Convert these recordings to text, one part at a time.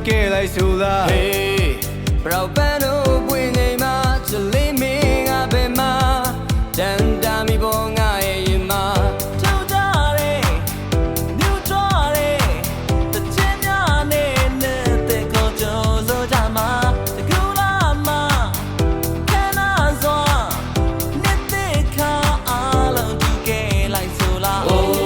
ခဲ့လိုက်ဆိုလား Hey ဘရောက်ပန်းတို့ပွင့်နေမှာချလေးမင်းငါပဲမှာတန်တာမီပေါ်ငါရဲ့ရင်မှာထောက်ကြတယ်မြူကြတယ်တချင်များနဲ့တဲ့ကိုကြိုးစိုးကြမှာတကူလာမှာခဏစွာနေတဲ့ခါအားလုံးတူခဲ့လိုက်ဆိုလား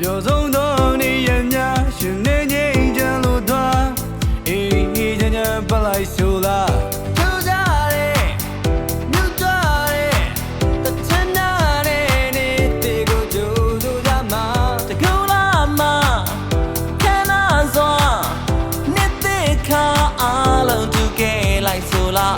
ပြောဆုံးသောနေရများရှင်နေငိမ့်ချမ်းလို့သွားအေးအေးချမ်းချမ်းပတ်လိုက်ဆိုလား ထောက်ကြတယ်မြူကြတယ်တချင်များနေတဲ့ကိုကြိုးစိုးကြမှာတကူလာမှာခဏစွာနေတဲ့ခါအားလုံးတူခဲ့လိုက်ဆိုလား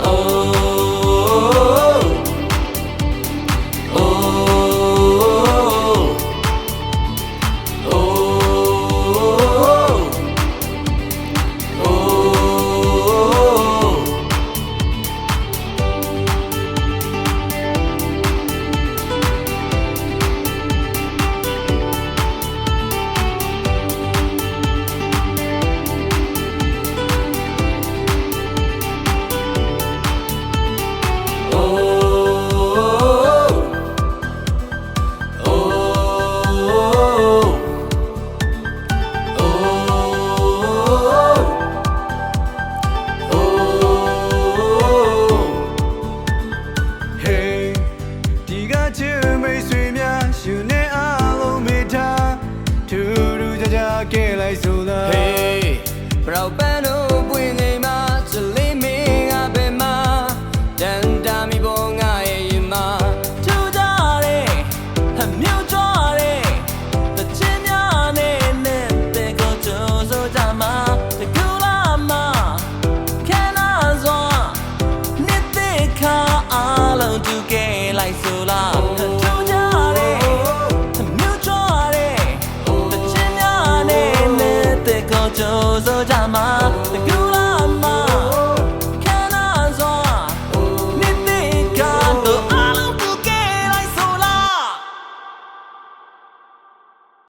ချစ်မိတ်ဆွေများရှင်နေအားလုံးမိထားထူးထူးခြားခြားခဲ့လိုက်ဆိုလား Hey ဘရောက်ပန်းတို့ပွင့်နေမှာချလေးမင်းငါပဲမှာတန်တာမီပေါ်ငါရဲ့ရင်မှာထူကြတယ်မြူကြတယ်တချင်များနေတဲ့ကိုကြိုးစိုးကြမှာတကူလာမှာခဏစွာနေတဲ့ခါအားလုံးတူခဲ့လိုက်ဆိုလား ကြိုးစိုးကြမှာတကူလာ